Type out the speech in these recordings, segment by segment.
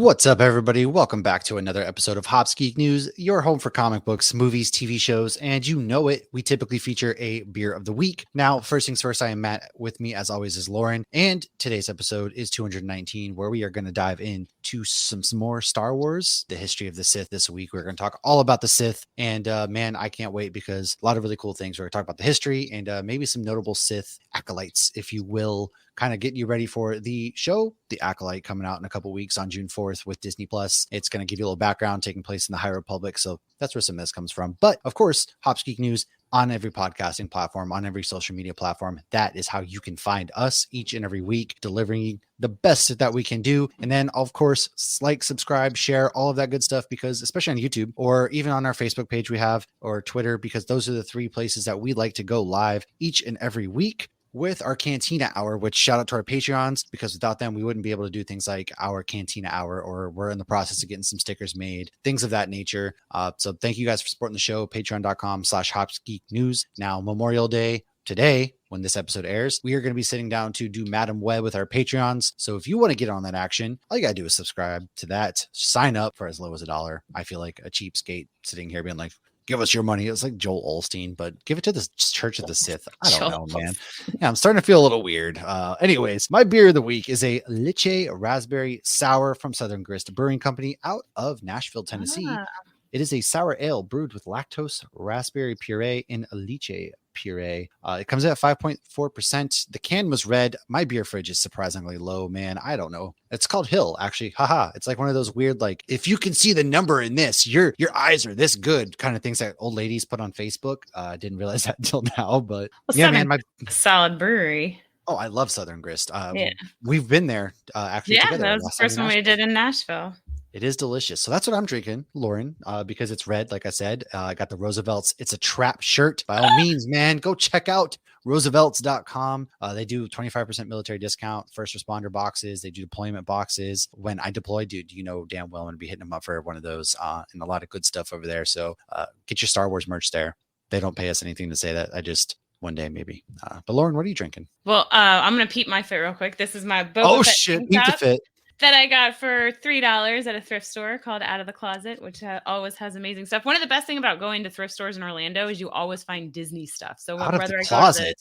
What's up, everybody? Welcome back to another episode of Hopsgeeknews, your home for comic books, movies, TV shows, and you know it, we typically feature a beer of the week. Now, first things first, I am Matt. With me, as always, is Lauren, and today's episode is 219, where we are going to dive into some more Star Wars, the history of the Sith. This week, we're going to talk all about the Sith, and man, I can't wait because a lot of really cool things. We're going to talk about the history and maybe some notable Sith acolytes, if you will, kind of get you ready for the show, The Acolyte, coming out in a couple weeks on June 4th with Disney Plus. It's going to give you a little background taking place in the High Republic. So that's where some of this comes from. But of course, Hopsgeeknews on every podcasting platform, on every social media platform. That is how you can find us each and every week, delivering the best that we can do. And then, of course, like, subscribe, share, all of that good stuff, because especially on YouTube or even on our Facebook page we have, or Twitter, because those are the three places that we like to go live each and every week with our Cantina Hour, which shout out to our Patreons, because without them, we wouldn't be able to do things like our Cantina Hour, or we're in the process of getting some stickers made, things of that nature. So thank you guys for supporting the show, patreon.com/HopsGeekNews. Now, Memorial Day today, when this episode airs, we are going to be sitting down to do Madam Web with our Patreons. So if you want to get on that action, all you got to do is subscribe to that, sign up for as low as $1. I feel like a cheapskate sitting here being like, give us your money. It's like Joel Olstein, but give it to the Church of the Sith. I don't know, man. Yeah, I'm starting to feel a little weird. Anyways, my beer of the week is a Liche Raspberry Sour from Southern Grist Brewing Company out of Nashville, Tennessee. It is a sour ale brewed with lactose, raspberry puree, and lychee puree. It comes in at 5.4%. The can was red. My beer fridge is surprisingly low, man. I don't know. It's called Hill, actually. Haha. It's like one of those weird, like, if you can see the number in this, your eyes are this good kind of things that old ladies put on Facebook. Didn't realize that until now, but yeah, man. Solid brewery. Oh, I love Southern Grist. Yeah. We've been there actually together. That was the first one we did in Nashville. It is delicious. So that's what I'm drinking, Lauren, because it's red, like I said. I got the Roosevelt's. It's a trap shirt. By all means, man, go check out roosevelts.com. They do 25% military discount, first responder boxes. They do deployment boxes. When I deploy, dude, you know damn well I'm going to be hitting them up for one of those, and a lot of good stuff over there. So get your Star Wars merch there. They don't pay us anything to say that. I just... one day, maybe. But Lauren, what are you drinking? Well, I'm going to peep my fit real quick. This is my Boba Oh, shit. Peep the fit. That I got for $3 at a thrift store called Out of the Closet, which always has amazing stuff. One of the best things about going to thrift stores in Orlando is you always find Disney stuff. So Out of the Closet.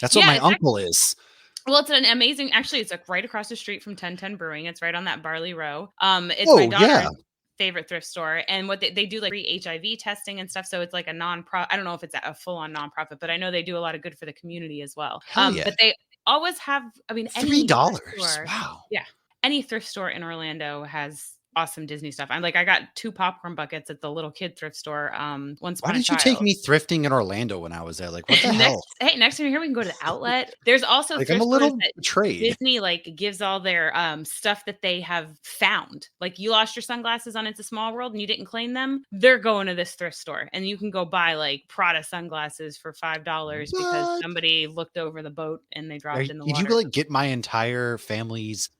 That's what my uncle is. Well, it's an amazing, actually, it's like right across the street from 1010 Brewing. It's right on that Barley Row. It's my daughter's favorite thrift store, and what they do, like free HIV testing and stuff. So it's like a non-profit. I don't know if it's a full-on nonprofit, but I know they do a lot of good for the community as well. But they always have, I mean, $3. Wow. Yeah. Any thrift store in Orlando has awesome Disney stuff. I got 2 popcorn buckets at the little kid thrift store. Why didn't you take me thrifting in Orlando when I was there? Like, what the hell? Next time you're here, we can go to the outlet. There's also like, I'm a little betrayed. Disney like gives all their stuff that they have found. Like, you lost your sunglasses on It's a Small World and you didn't claim them. They're going to this thrift store, and you can go buy like Prada sunglasses for $5 because somebody looked over the boat and they dropped in the water. Did you like get my entire family's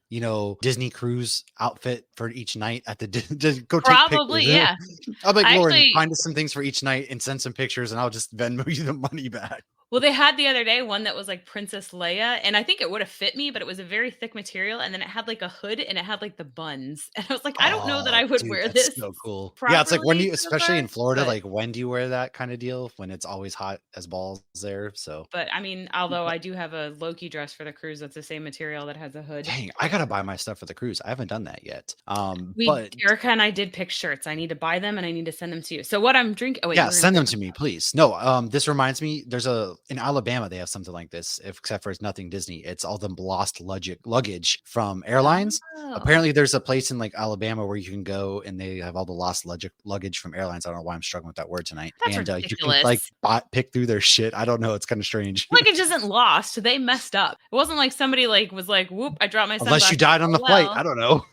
Disney cruise outfit for each night at the go take probably pictures. Yeah. I'm like, Lauren, find us some things for each night and send some pictures, and I'll just Venmo you the money back. Well, they had the other day one that was like Princess Leia, and I think it would have fit me, but it was a very thick material, and then it had like a hood, and it had like the buns, and I was like, I don't know that I would wear this. So cool. Yeah, it's like when you, especially in Florida, like when do you wear that kind of deal? When it's always hot as balls there. So, but I mean, although I do have a Loki dress for the cruise that's the same material that has a hood. Dang, I gotta buy my stuff for the cruise. I haven't done that yet. But Erica and I did pick shirts. I need to buy them and I need to send them to you. So what I'm drinking? Oh, wait, yeah, send them to me, please. No, this reminds me. There's in Alabama they have something like this, except for it's nothing Disney. It's all the lost luggage from airlines. Oh. Apparently, there's a place in like Alabama where you can go and they have all the lost luggage from airlines. I don't know why I'm struggling with that word tonight. That's and ridiculous. You can like pick through their shit. I don't know. It's kind of strange. Luggage isn't lost. They messed up. It wasn't like somebody like was like, whoop, I dropped my sunglasses. Unless you died on the flight. I don't know.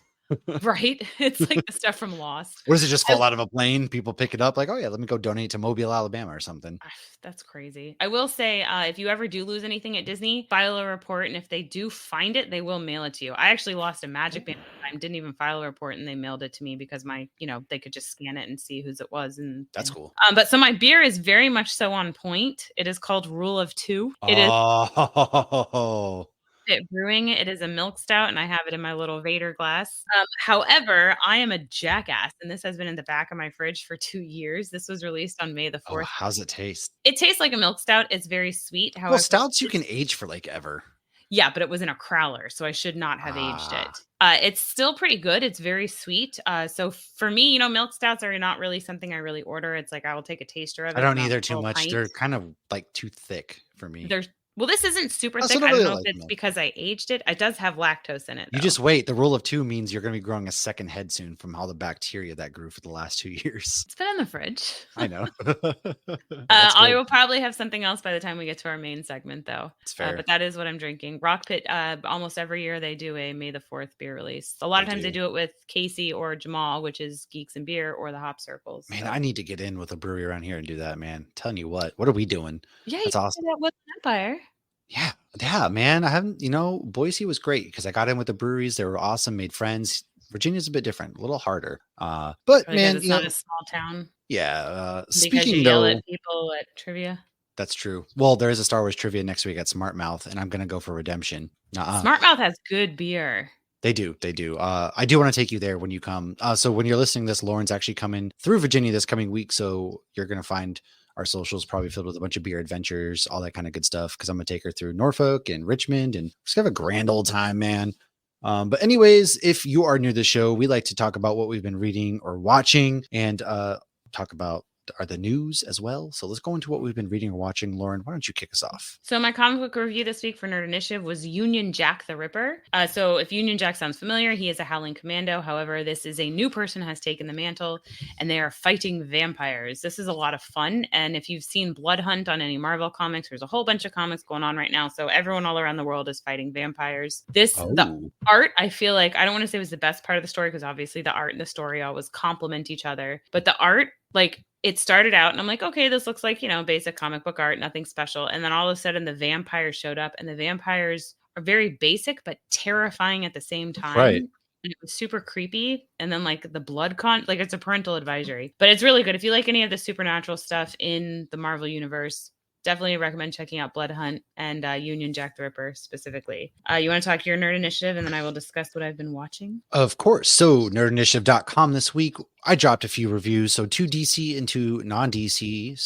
Right? It's like the stuff from Lost. What does it just fall out of a plane? People pick it up like, oh yeah, let me go donate to Mobile, Alabama or something. That's crazy. I will say, if you ever do lose anything at Disney, file a report, and if they do find it, they will mail it to you. I actually lost a Magic Band. I didn't even file a report, and they mailed it to me because they could just scan it and see whose it was. And that's cool. But so my beer is very much so on point. It is called Rule of Two. It Pit Brewing. It is a milk stout, and I have it in my little Vader glass. However, I am a jackass, and this has been in the back of my fridge for 2 years. This was released on May the 4th. How's it taste? It tastes like a milk stout. It's very sweet. Well, stouts you can age for like ever. Yeah, but it was in a crowler, so I should not have aged it. It's still pretty good. It's very sweet. So for me, milk stouts are not really something I really order. It's like I will take a taster of it. I don't either too much. Pint. They're kind of like too thick for me. Well, this isn't super thick. I don't know if it's because I aged it. It does have lactose in it, though. You just wait. The rule of 2 means you're going to be growing a second head soon from all the bacteria that grew for the last 2 years. It's been in the fridge. I know. I will probably have something else by the time we get to our main segment, though. It's fair. But that is what I'm drinking. Rock Pit, almost every year they do a May the 4th beer release. A lot of times they do it with Casey or Jamal, which is Geeks and Beer, or the Hop Circles. Man, I need to get in with a brewery around here and do that, man. I'm telling you what are we doing? Yeah, that's awesome. That was Empire. Yeah, man. I haven't, Boise was great because I got in with the breweries. They were awesome, made friends. Virginia's a bit different, a little harder. But probably man, it's not a small town. Yeah. Because you yell at people at trivia. That's true. Well, there is a Star Wars trivia next week at Smart Mouth, and I'm gonna go for Redemption. Smart Mouth has good beer. They do. I do want to take you there when you come. So when you're listening to this, Lauren's actually coming through Virginia this coming week. So you're gonna find our socials probably filled with a bunch of beer adventures, all that kind of good stuff. Because I'm gonna take her through Norfolk and Richmond, and just have a grand old time, man. But anyways, if you are new to the show, we like to talk about what we've been reading or watching, and talk about the news as well. So let's go into what we've been reading or watching. Lauren, why don't you kick us off? So my comic book review this week for Nerd Initiative was Union Jack the Ripper. So if Union Jack sounds familiar, he is a Howling Commando. However, this is a new person has taken the mantle, and they are fighting vampires. This is a lot of fun. And if you've seen Blood Hunt on any Marvel comics, there's a whole bunch of comics going on right now. So everyone all around the world is fighting vampires. The art, I feel like, I don't want to say was the best part of the story, because obviously the art and the story always complement each other. But the art, like, it started out and I'm like, okay, this looks like, basic comic book art, nothing special. And then all of a sudden the vampires showed up, and the vampires are very basic, but terrifying at the same time. Right. And it was super creepy. And then like the blood it's a parental advisory, but it's really good. If you like any of the supernatural stuff in the Marvel universe, definitely recommend checking out Blood Hunt and Union Jack the Ripper specifically. You want to talk your Nerd Initiative, and then I will discuss what I've been watching? Of course. So nerdinitiative.com this week, I dropped a few reviews. So 2 DC and 2 non-DC.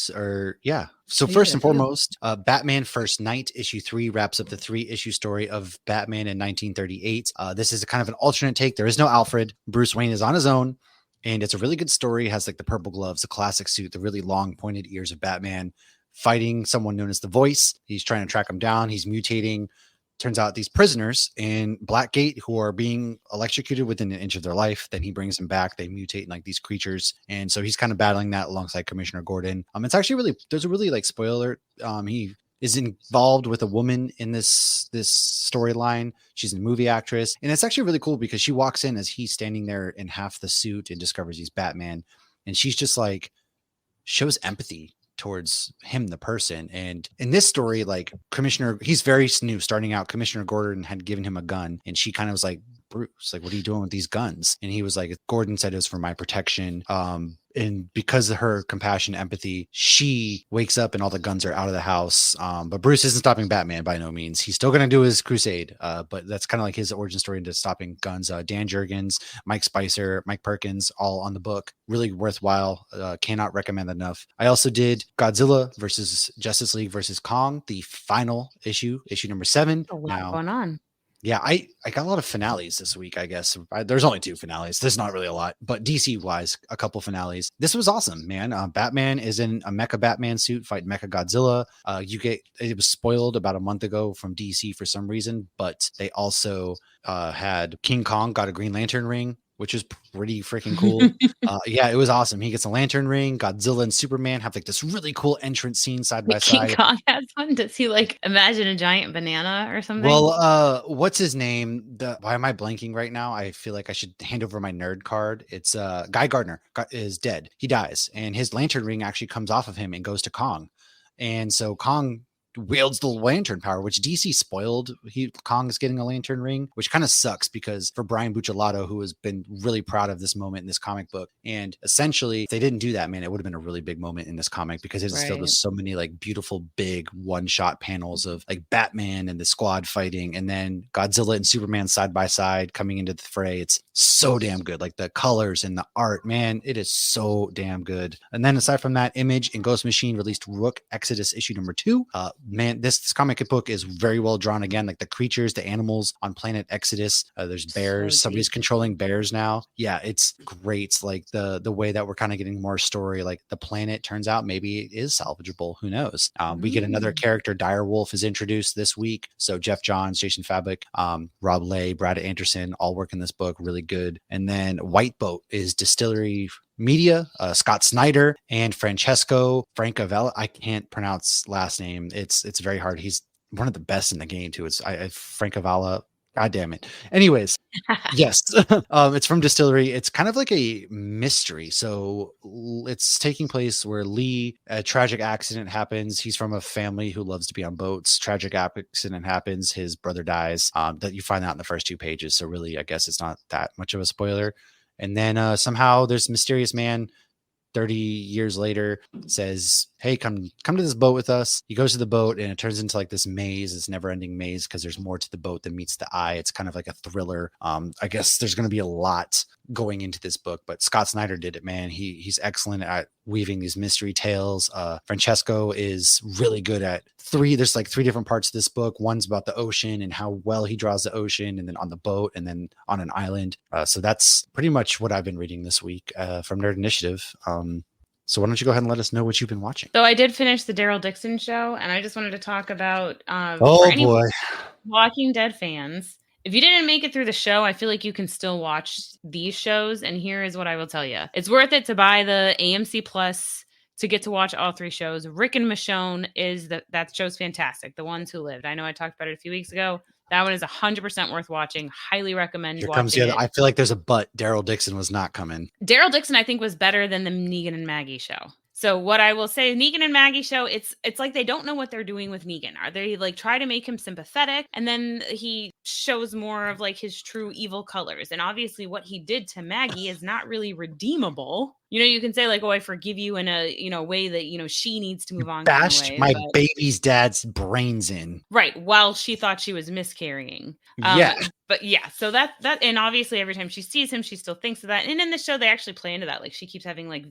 So first and foremost, Batman First Night issue 3 wraps up the 3-issue story of Batman in 1938. This is a kind of an alternate take. There is no Alfred. Bruce Wayne is on his own, and it's a really good story. It has like the purple gloves, the classic suit, the really long pointed ears of Batman, fighting someone known as the Voice. He's trying to track him down. He's mutating. Turns out these prisoners in Blackgate who are being electrocuted within an inch of their life. Then he brings them back. They mutate in like these creatures. And so he's kind of battling that alongside Commissioner Gordon. It's actually there's a really like spoiler. He is involved with a woman in this storyline. She's a movie actress. And it's actually really cool because she walks in as he's standing there in half the suit and discovers he's Batman. And she's just like, shows empathy towards him, the person. And in this story, like he's very new starting out. Commissioner Gordon had given him a gun, and she kind of was like, Bruce, like, what are you doing with these guns? And he was like, Gordon said it was for my protection. And because of her compassion, empathy, she wakes up and all the guns are out of the house. But Bruce isn't stopping Batman by no means. He's still going to do his crusade. But that's kind of like his origin story into stopping guns. Dan Jurgens, Mike Spicer, Mike Perkins, all on the book. Really worthwhile. Cannot recommend enough. I also did Godzilla versus Justice League versus Kong, the final issue number 7. A lot going on. Yeah, I got a lot of finales this week, I guess. There's only 2 finales. There's not really a lot, but DC-wise, a couple finales. This was awesome, man. Batman is in a Mecha Batman suit fighting Mecha Godzilla. It was spoiled about a month ago from DC for some reason, but they also had King Kong got a Green Lantern ring, which is pretty freaking cool. Yeah, it was awesome. He gets a lantern ring. Godzilla and Superman have like this really cool entrance scene side by side. King Kong has one. Does he like imagine a giant banana or something? Well, what's his name? Why am I blanking right now? I feel like I should hand over my nerd card. It's Guy Gardner is dead. He dies, and his lantern ring actually comes off of him and goes to Kong. And so Kong wields the lantern power, which DC spoiled. Kong's getting a lantern ring, which kind of sucks because for Brian Buccellato, who has been really proud of this moment in this comic book, and essentially if they didn't do that, man, it would have been a really big moment in this comic because it still does so many like beautiful big one-shot panels of like Batman and the Squad fighting, and then Godzilla and Superman side by side coming into the fray. It's so damn good. Like the colors and the art, man, it is so damn good. And then aside from that, Image and Ghost Machine released Rook Exodus issue number 2. Man, this comic book is very well drawn. Again, like the creatures, the animals on planet Exodus. There's bears. Somebody's controlling bears now. Yeah, it's great. Like the way that we're kind of getting more story. Like the planet turns out maybe it is salvageable. Who knows? We get another character. Dire Wolf is introduced this week. So Jeff Johns, Jason Fabok, Rob Lay, Brad Anderson all work in this book. Really good. And then White Boat is Distillery Media, Scott Snyder and Francesco Francavilla. I can't pronounce last name. It's very hard. He's one of the best in the game too. It's Francavilla. God damn it. Anyways, yes, it's from Distillery. It's kind of like a mystery. So it's taking place where Lee, a tragic accident happens. He's from a family who loves to be on boats. Tragic accident happens. His brother dies. That you find out in the first 2 pages. So really, I guess it's not that much of a spoiler. And then somehow there's a mysterious man 30 years later says, hey, come to this boat with us. He goes to the boat and it turns into like this maze, this never ending maze, because there's more to the boat than meets the eye. It's kind of like a thriller. I guess there's going to be a lot going into this book, but Scott Snyder did it, man. He's excellent at weaving these mystery tales. Francesco is really good at there's like 3 different parts of this book. One's about the ocean and how well he draws the ocean, and then on the boat, and then on an island. So that's pretty much what I've been reading this week from Nerd Initiative. So why don't you go ahead and let us know what you've been watching? So I did finish the Daryl Dixon show, and I just wanted to talk about for any Walking Dead fans. If you didn't make it through the show, I feel like you can still watch these shows. And here is what I will tell you. It's worth it to buy the AMC Plus to get to watch all 3 shows. Rick and Michonne that show's fantastic. The Ones Who Lived. I know I talked about it a few weeks ago. That one is 100% worth watching. Highly recommend watching it. I feel like there's a but. Daryl Dixon was not coming. Daryl Dixon, I think, was better than the Negan and Maggie show. So what I will say, Negan and Maggie show, it's like they don't know what they're doing with Negan. Are they like try to make him sympathetic, and then he shows more of like his true evil colors? And obviously what he did to Maggie is not really redeemable. You know, you can say like, oh, I forgive you in a, way that, she needs to move on. Bashed my baby's dad's brains in. Right. While she thought she was miscarrying. But yeah, so that, and obviously every time she sees him, she still thinks of that. And in the show, they actually play into that. Like she keeps having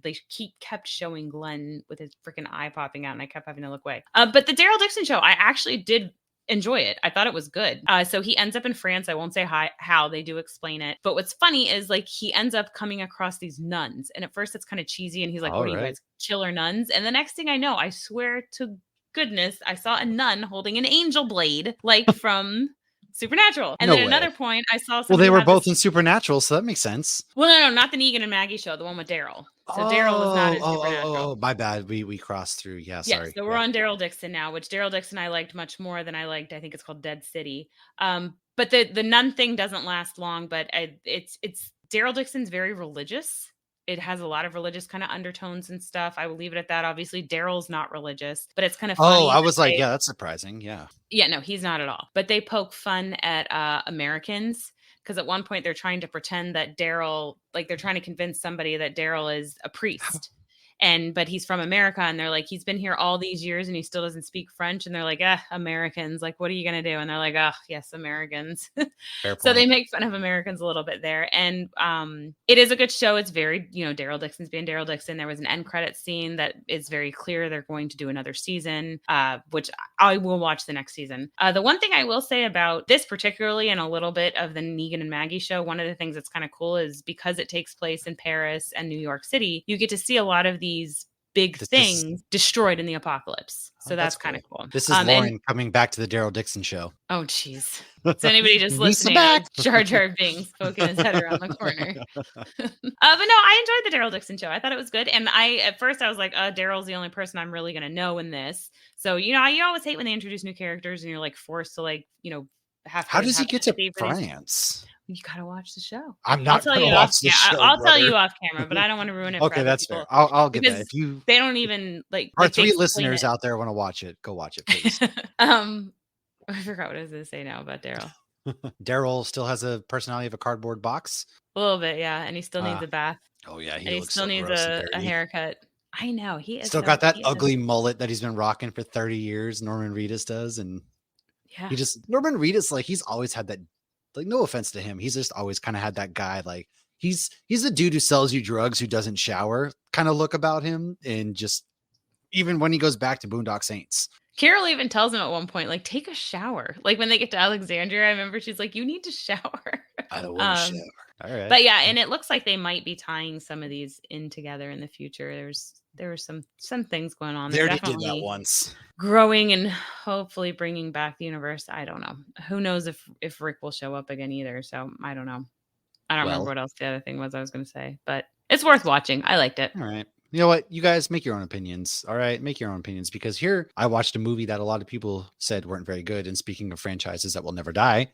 kept showing Glenn with his freaking eye popping out, and I kept having to look away. But the Daryl Dixon show, I actually did enjoy it. I thought it was good. So he ends up in France. I won't say how, they do explain it. But what's funny is like he ends up coming across these nuns. And at first it's kind of cheesy. And he's like, what are you guys, killer nuns? And the next thing I know, I swear to goodness, I saw a nun holding an angel blade, like from Supernatural. And then at another point, I saw they were both in Supernatural, so that makes sense. Well, no, not the Negan and Maggie show, the one with Daryl. So Daryl was not in Supernatural. Oh, my bad. We crossed through. Yeah, sorry. So we're on Daryl Dixon now, which Daryl Dixon I liked much more than I liked. I think it's called Dead City. But the nun thing doesn't last long. But it's Daryl Dixon's very religious. It has a lot of religious kind of undertones and stuff. I will leave it at that. Obviously, Daryl's not religious, but it's kind of funny. Oh, I was like, yeah, that's surprising. Yeah. Yeah, no, he's not at all. But they poke fun at Americans because at one point they're trying to pretend that Daryl, like they're trying to convince somebody that Daryl is a priest. But he's from America, and they're like, he's been here all these years and he still doesn't speak French. And they're like, Americans, like, what are you going to do? And they're like, yes, Americans. So they make fun of Americans a little bit there. And it is a good show. It's very, Daryl Dixon's being Daryl Dixon. There was an end credit scene that is very clear they're going to do another season, which I will watch the next season. The one thing I will say about this particularly, and a little bit of the Negan and Maggie show, one of the things that's kind of cool is because it takes place in Paris and New York City, you get to see a lot of these big things destroyed in the apocalypse. So that's kind of cool. This is Lauren coming back to the Daryl Dixon show. Oh, geez. Is anybody just listening? Jar Jar Binks poking his head around the corner. But no, I enjoyed the Daryl Dixon show. I thought it was good. And at first I was like, Daryl's the only person I'm really going to know in this. So, you always hate when they introduce new characters and you're like forced to have. How does he get to France? You gotta watch the show. I'm not going to watch the show. I'll tell you off camera, but I don't want to ruin it. Okay, for that's people fair. I'll get that. If you they don't even like our like, 3 listeners out there want to watch it, go watch it, please. I forgot what I was going to say now about Daryl. Daryl still has a personality of a cardboard box. A little bit, yeah, and he still needs a bath. Oh yeah, he still needs a haircut. I know he is still got that ugly mullet that he's been rocking for 30 years. Norman Reedus does, and Norman Reedus, like he's always had that. Like, no offense to him, he's just always kind of had that guy. Like he's the dude who sells you drugs who doesn't shower kind of look about him, and just even when he goes back to Boondock Saints. Carol even tells him at one point, like, take a shower. Like when they get to Alexandria, I remember she's like, you need to shower. I don't want to shower. All right. But yeah, and it looks like they might be tying some of these in together in the future. There were some things going on. They already did that once. Growing and hopefully bringing back the universe. I don't know. Who knows if Rick will show up again either. So I don't know. I don't remember what else the other thing was I was going to say, but it's worth watching. I liked it. All right. You know what? You guys make your own opinions. All right. Make your own opinions, because here I watched a movie that a lot of people said weren't very good. And speaking of franchises that will never die,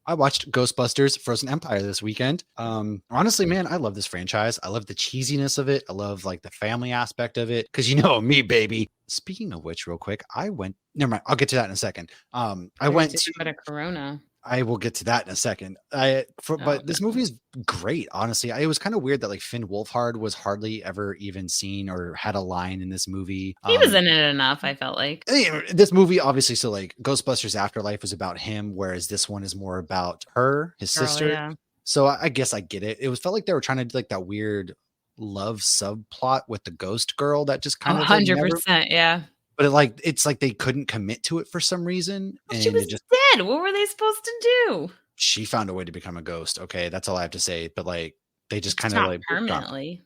I watched Ghostbusters Frozen Empire this weekend. Honestly, man, I love this franchise. I love the cheesiness of it. I love like the family aspect of it. Cause you know me, baby. Speaking of which, real quick, never mind. I'll get to that in a second. I went to a Corona. I will get to that in a second. But this movie is great. Honestly, it was kind of weird that like Finn Wolfhard was hardly ever even seen or had a line in this movie. He was in it enough, I felt like. This movie, obviously, so like Ghostbusters Afterlife was about him, whereas this one is more about her, his sister. Yeah. So I guess I get it. It felt like they were trying to do like that weird love subplot with the ghost girl that just kind of 100%, yeah. But it's like they couldn't commit to it for some reason. Well, she was dead. What were they supposed to do? She found a way to become a ghost. Okay, that's all I have to say. But like, they just kind of like permanently.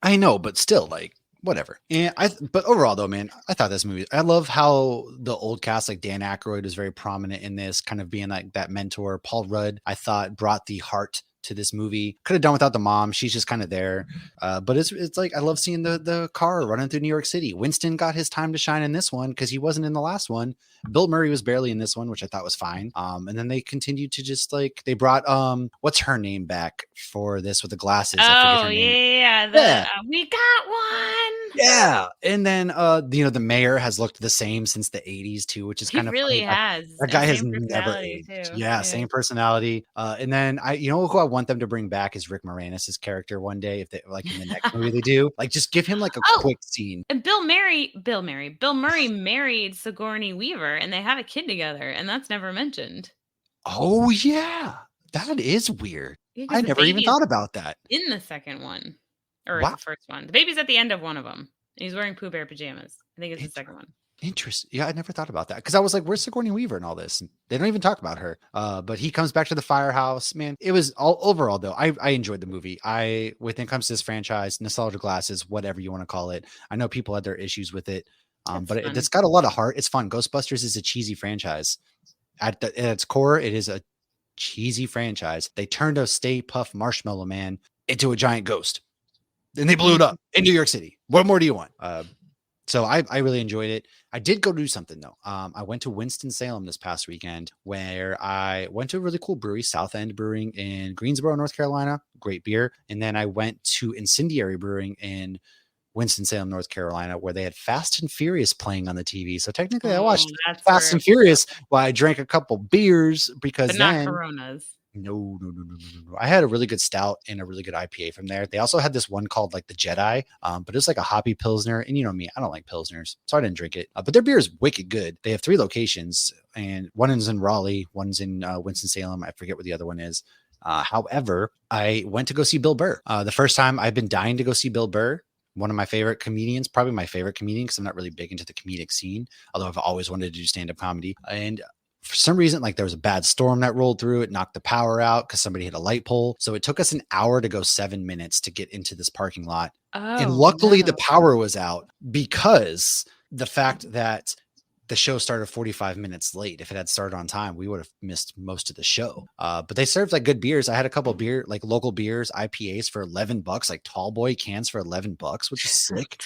I know, but still, like, whatever. And but overall, though, man, I thought this movie. I love how the old cast, like Dan Aykroyd, is very prominent in this, kind of being like that mentor. Paul Rudd, I thought, brought the heart to this movie. Could have done without the mom. She's just kind of there. But it's like I love seeing the car running through New York City. Winston got his time to shine in this one because he wasn't in the last one. Bill Murray was barely in this one, which I thought was fine. And then they continued to just like they brought what's her name back for this with the glasses. Oh yeah, we got one. Yeah, and then the mayor has looked the same since the 80s too, which is kind of really funny. has. That guy has never aged. Yeah, same personality. And then who I want them to bring back is Rick Moranis' character one day, if they like in the next movie they do. Like just give him like a quick scene. And Bill Murray married Sigourney Weaver, and they have a kid together, and that's never mentioned. Oh yeah, that is weird. Yeah, I never even thought about that. In the second one, or the first one, the baby's at the end of one of them, and he's wearing Pooh Bear pajamas. I think it's the second one. Interesting. Yeah, I never thought about that because I was like, "Where's Sigourney Weaver and all this?" And they don't even talk about her. But he comes back to the firehouse. Man, it was overall though. I enjoyed the movie. When it comes to this franchise, nostalgia glasses, whatever you want to call it. I know people had their issues with it, but it's got a lot of heart. It's fun. Ghostbusters is a cheesy franchise. At its core, it is a cheesy franchise. They turned a Stay Puft Marshmallow Man into a giant ghost, and they blew it up in New York City. What more do you want? So I really enjoyed it. I did go do something though. I went to Winston-Salem this past weekend, where I went to a really cool brewery, South End Brewing in Greensboro, North Carolina. Great beer. And then I went to Incendiary Brewing in Winston-Salem, North Carolina, where they had Fast and Furious playing on the TV. So technically I watched Fast and Furious while I drank a couple beers because but not Coronas. No. I had a really good stout and a really good IPA from there. They also had this one called like the Jedi, but it's like a hoppy Pilsner. And you know me, I don't like Pilsners, so I didn't drink it. But their beer is wicked good. They have 3 locations, and one is in Raleigh, one's in Winston-Salem. I forget what the other one is. However, I went to go see Bill Burr. The first time. I've been dying to go see Bill Burr. One of my favorite comedians, probably my favorite comedian, because I'm not really big into the comedic scene, although I've always wanted to do stand-up comedy. And for some reason, like there was a bad storm that rolled through. It knocked the power out because somebody hit a light pole. So it took us an hour to go 7 minutes to get into this parking lot. And luckily the power was out, because the fact that the show started 45 minutes late. If it had started on time, we would have missed most of the show. But they served like good beers. I had a couple of like local beers, IPAs for $11, like tall boy cans for $11, which is sick.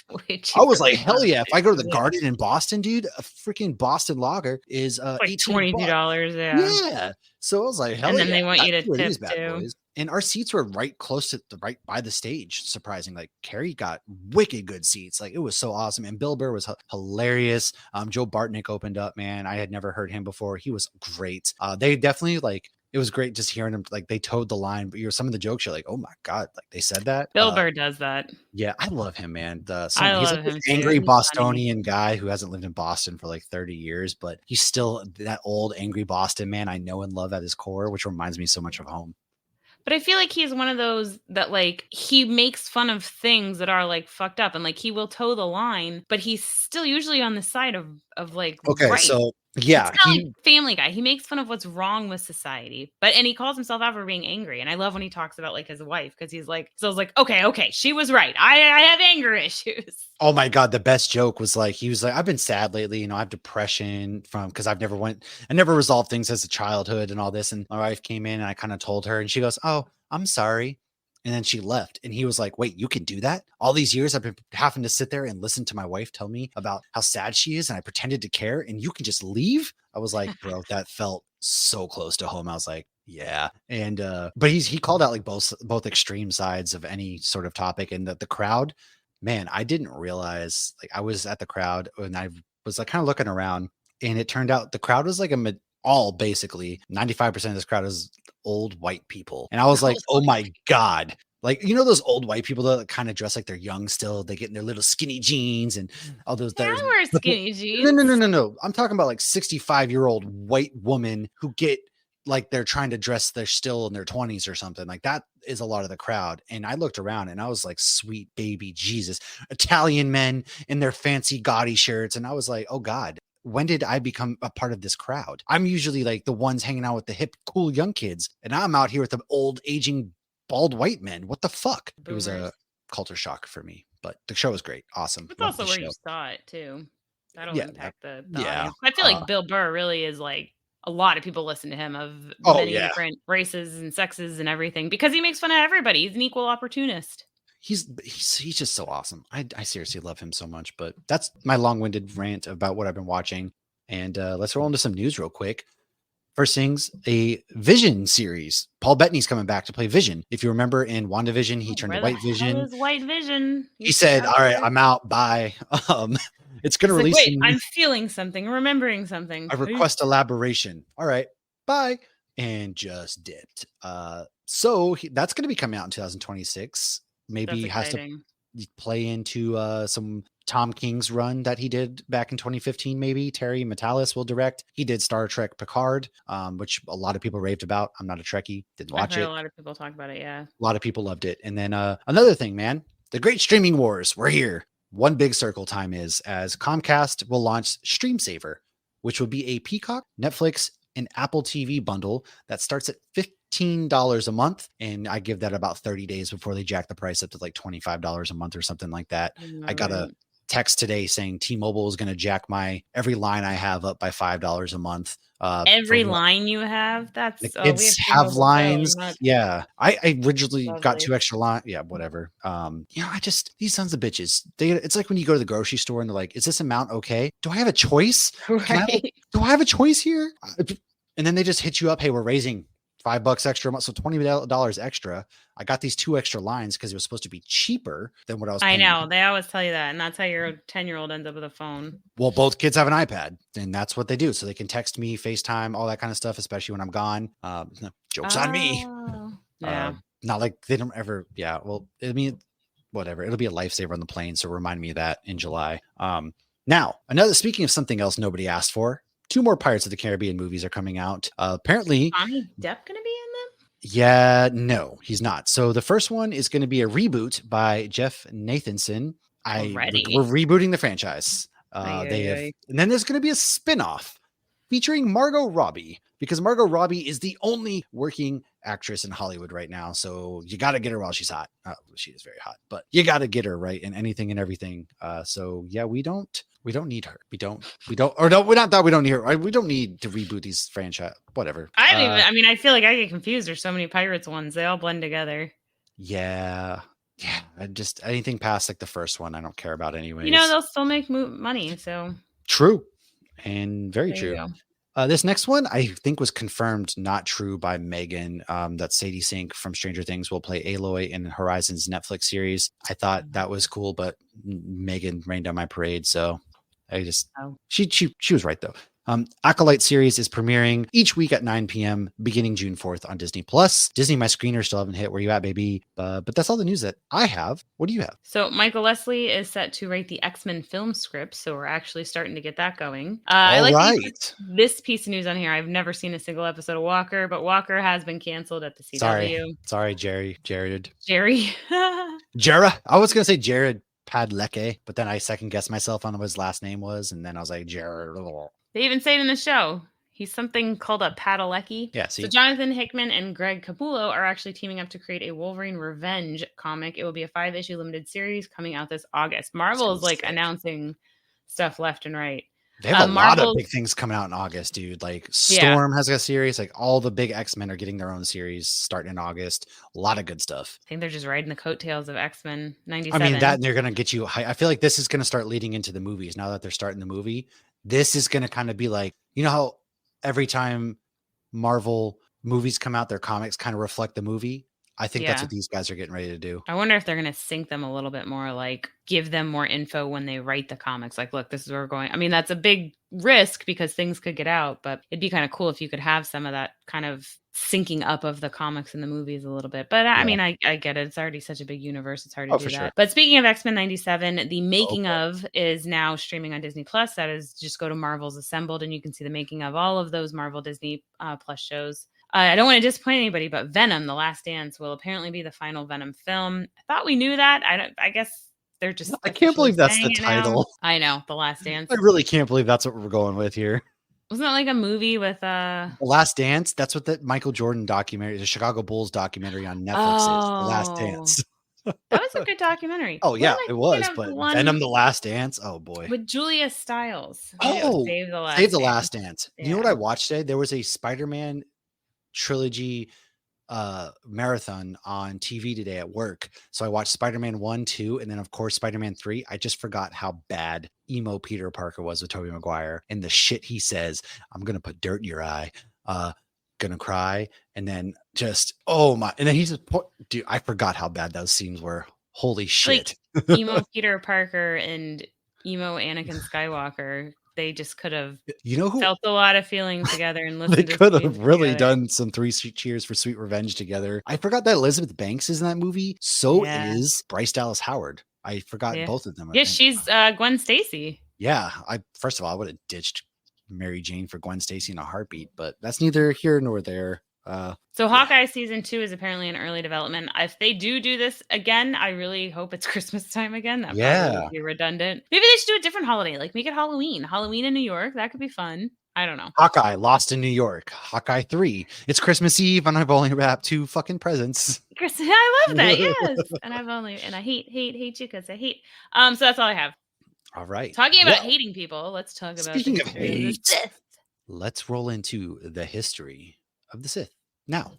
I was like, hell yeah. If I go to the Garden in Boston, dude, a freaking Boston lager is like $18. $22. Yeah. So I was like, hell and then yeah. They want you to tip these bad too. Boys. And our seats were right close to right by the stage. Surprising. Like Carrie got wicked good seats. Like it was so awesome. And Bill Burr was hilarious. Joe Bartnick opened up, man. I had never heard him before. He was great. They definitely like, it was great just hearing him, like they towed the line, but some of the jokes, you're like, oh my God, like they said that. Bill Burr does that. Yeah, I love him, man. He's like an angry Bostonian guy who hasn't lived in Boston for like 30 years, but he's still that old angry Boston man I know and love at his core, which reminds me so much of home. But I feel like he's one of those that like he makes fun of things that are like fucked up and like he will toe the line, but he's still usually on the side of like right. So yeah, he's like Family Guy. He makes fun of what's wrong with society, and he calls himself out for being angry. And I love when he talks about like his wife because he's like, so I was like, okay, she was right. I have anger issues. Oh my God, the best joke was like he was like, I've been sad lately, I have depression because I never resolved things as a childhood and all this. And my wife came in and I kind of told her, and she goes, "Oh, I'm sorry." And then she left. And he was like, wait, you can do that? All these years I've been having to sit there and listen to my wife tell me about how sad she is. And I pretended to care and you can just leave. I was like, bro, that felt so close to home. I was like, yeah. And, but he called out like both extreme sides of any sort of topic. And the crowd, man, I didn't realize, like I was at the crowd and I was like kind of looking around, and it turned out the crowd was like basically 95% of this crowd is old white people. And I was like, oh my God. Like, those old white people that kind of dress like they're young still, they get in their little skinny jeans and all those. I wear skinny jeans. No. I'm talking about like 65-year-old white woman who get like, they're trying to dress, they're still in their 20s or something like that is a lot of the crowd. And I looked around and I was like, sweet baby Jesus, Italian men in their fancy gaudy shirts. And I was like, oh God, when did I become a part of this crowd? I'm usually like the ones hanging out with the hip, cool young kids. And I'm out here with the old, aging, bald white men. What the fuck? Boomers. It was a culture shock for me, but the show was great. Awesome. It's also where you saw it too. That'll impact the audience. I feel like Bill Burr really is like, a lot of people listen to him of many different races and sexes and everything because he makes fun of everybody. He's an equal opportunist. He's just so awesome. I seriously love him so much, but that's my long-winded rant about what I've been watching. And let's roll into some news real quick. First things, a Vision series. Paul Bettany's coming back to play Vision. If you remember in WandaVision, he turned to White Vision. White Vision. He said, all right, I'm out. Bye. It's going to release. Wait, I'm feeling something, remembering something. I request elaboration. All right, bye. And just dipped. So that's going to be coming out in 2026. Maybe has to play into some Tom King's run that he did back in 2015. Maybe Terry Matalas will direct. He did Star Trek Picard, which a lot of people raved about. I'm not a Trekkie, didn't watch it. A lot of people talk about it. Yeah, a lot of people loved it. And then another thing, man, the great streaming wars. We're here. One big circle time is as Comcast will launch Stream Saver, which will be a Peacock, Netflix, and Apple TV bundle that starts at $15 a month. And I give that about 30 days before they jack the price up to like $25 a month or something like that. I got a text today saying T-Mobile is going to jack every line I have up by $5 a month. Every line you have? That's the kids have lines. Yeah. I originally got 2 extra lines. Yeah, whatever. These sons of bitches, it's like when you go to the grocery store and they're like, is this amount okay? Do I have a choice? Right. Do I have a choice here? And then they just hit you up. Hey, we're raising $5 extra a month, so $20 extra. I got these 2 extra lines because it was supposed to be cheaper than what I was paying. I know. They always tell you that. And that's how your 10-year-old ends up with a phone. Well, both kids have an iPad, and that's what they do. So they can text me, FaceTime, all that kind of stuff, especially when I'm gone. Joke's on me. Yeah. Not like they don't ever. Yeah. Well, I mean, whatever. It'll be a lifesaver on the plane. So remind me of that in July. Now, speaking of something else nobody asked for, 2 more Pirates of the Caribbean movies are coming out. Apparently, Johnny Depp going to be in them? Yeah, no, he's not. So the first one is going to be a reboot by Jeff Nathanson. We're rebooting the franchise. And then there's going to be a spinoff featuring Margot Robbie, because Margot Robbie is the only working actress in Hollywood right now. So you got to get her while she's hot. She is very hot, but you got to get her right in anything and everything. So yeah, we don't We don't need her. We don't, or no, we're not that we don't need her. We don't need to reboot these franchise, whatever. I mean, I feel like I get confused. There's so many Pirates ones. They all blend together. Yeah. I just, anything past like the first one, I don't care about anyways. They'll still make money. So true. And very there true. This next one, I think, was confirmed not true by Megan, that Sadie Sink from Stranger Things will play Aloy in Horizon's Netflix series. I thought that was cool, but Megan rained on my parade. So I just, she was right, though. Acolyte series is premiering each week at 9 p.m. beginning June 4th on Disney Plus. Disney, my screener still haven't hit. Where you at, baby? But that's all the news that I have. What do you have? So Michael Leslie is set to write the X-Men film script, so we're actually starting to get that going. I like this piece of news on here. I've never seen a single episode of Walker, but Walker has been canceled at the CW. Sorry, Jerry. Jara. I was gonna say Jared Padalecki, but then I second guessed myself on what his last name was, and then I was like Jared. They even say it in the show. He's something called a Padalecki. Yeah, see? So Jonathan Hickman and Greg Capullo are actually teaming up to create a Wolverine Revenge comic. It will be a 5-issue limited series coming out this August. Marvel is announcing stuff left and right. They have a lot of big things coming out in August, dude. Like Storm has a series. Like all the big X-Men are getting their own series starting in August. A lot of good stuff. I think they're just riding the coattails of X-Men 97. I mean, that and they're going to get you high. I feel like this is going to start leading into the movies now that they're starting the movie. This is going to kind of be like, you know how every time Marvel movies come out, their comics kind of reflect the movie. I think that's what these guys are getting ready to do. I wonder if they're going to sync them a little bit more, like give them more info when they write the comics. Like, look, this is where we're going. I mean, that's a big risk because things could get out, but it'd be kind of cool if you could have some of that kind of syncing up of the comics and the movies a little bit. But I mean, I get it. It's already such a big universe. It's hard to do that. Sure. But speaking of X-Men 97, the making of is now streaming on Disney Plus. That is, just go to Marvel's Assembled and you can see the making of all of those Marvel Disney Plus shows. I don't want to disappoint anybody, but Venom: The Last Dance will apparently be the final Venom film. I thought we knew that. I guess they're just. I can't believe that's the title. I know, The Last Dance. I really can't believe that's what we're going with here. Wasn't that like a movie with The Last Dance? That's what the Michael Jordan documentary, the Chicago Bulls documentary on Netflix is. The Last Dance. That was a good documentary. Oh yeah, it was. But Venom: The Last Dance. Oh boy. With Julia Stiles. Save the Last Dance. Yeah. You know what I watched today? There was a Spider-Man trilogy marathon on TV today at work. So I watched Spider-Man 1, 2, and then of course Spider-Man 3. I just forgot how bad emo Peter Parker was with Tobey Maguire and the shit he says. I'm gonna put dirt in your eye, gonna cry, and then just and then he's just dude, I forgot how bad those scenes were. Holy shit. Like, emo Peter Parker and emo Anakin Skywalker, they just could have felt a lot of feelings together and listened. They could have really done some 3 cheers for Sweet Revenge together. I forgot that Elizabeth Banks is in that movie. So is Bryce Dallas Howard. I forgot both of them. Yeah, she's Gwen Stacy. Yeah, first of all, I would have ditched Mary Jane for Gwen Stacy in a heartbeat, but that's neither here nor there. So Hawkeye season 2 is apparently in early development. If they do this again, I really hope it's Christmas time again. That probably would be redundant. Maybe they should do a different holiday, like make it Halloween in New York. That could be fun. I don't know. Hawkeye Lost in New York. Hawkeye 3. It's Christmas Eve and I've only wrapped 2 fucking presents. I love that. Yes. And I hate you because I hate. So that's all I have. All right. Talking about hating people, let's talk about speaking of hate. Let's roll into the history of the Sith. Now,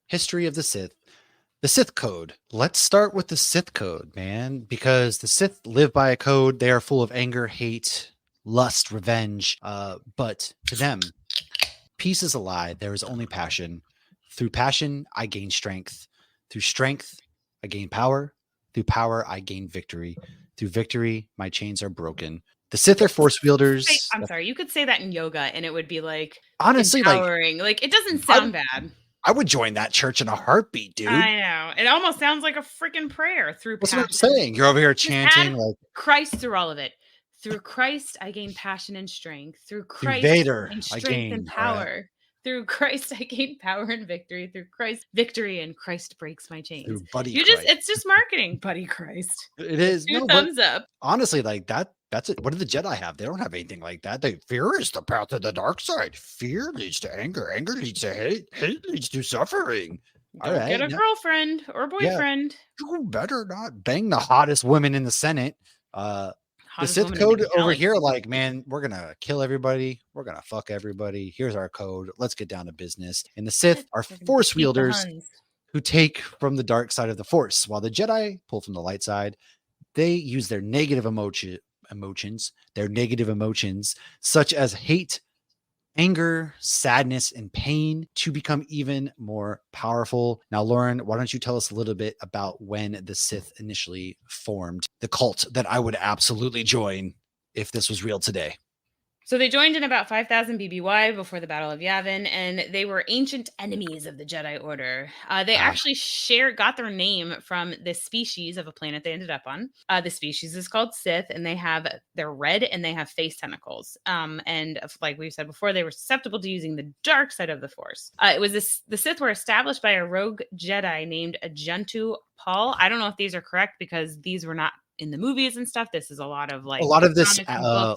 history of the Sith code. Let's start with the Sith code, man, because the Sith live by a code. They are full of anger, hate, lust, revenge. But to them, peace is a lie. There is only passion. Through passion, I gain strength. Through strength, I gain power. Through power, I gain victory. Through victory, my chains are broken. The Sith are force wielders. I'm sorry, you could say that in yoga and it would be like honestly empowering. Like it doesn't sound bad. I would join that church in a heartbeat, dude. I know. It almost sounds like a freaking prayer through passion. That's what I'm saying. You're over here chanting like Christ through all of it. Through Christ, I gain passion and strength. Through Christ, Vader, and strength and power. Through Christ, I gain power and victory. Through Christ, victory and Christ breaks my chains. Through Buddy Christ. It's just marketing, Buddy Christ. It is. Thumbs up. Honestly, like that's it. What do the Jedi have? They don't have anything like that. Fear is the path of the dark side. Fear leads to anger. Anger leads to hate. Hate leads to suffering. All right, get a girlfriend or boyfriend. You better not bang the hottest women in the Senate. The Sith code over here, like, man, we're going to kill everybody. We're going to fuck everybody. Here's our code. Let's get down to business. And the Sith are force wielders who take from the dark side of the force, while the Jedi pull from the light side. They use their negative emotions, such as hate, anger, sadness, and pain to become even more powerful. Now, Lauren, why don't you tell us a little bit about when the Sith initially formed, the cult that I would absolutely join if this was real today? So they joined in about 5000 BBY before the Battle of Yavin, and they were ancient enemies of the Jedi Order. They actually got their name from the species of a planet they ended up on. The species is called Sith, and they're red and they have face tentacles. And like we've said before, they were susceptible to using the dark side of the Force. The Sith were established by a rogue Jedi named Agentu Paul. I don't know if these are correct because these were not in the movies and stuff. This is a lot of this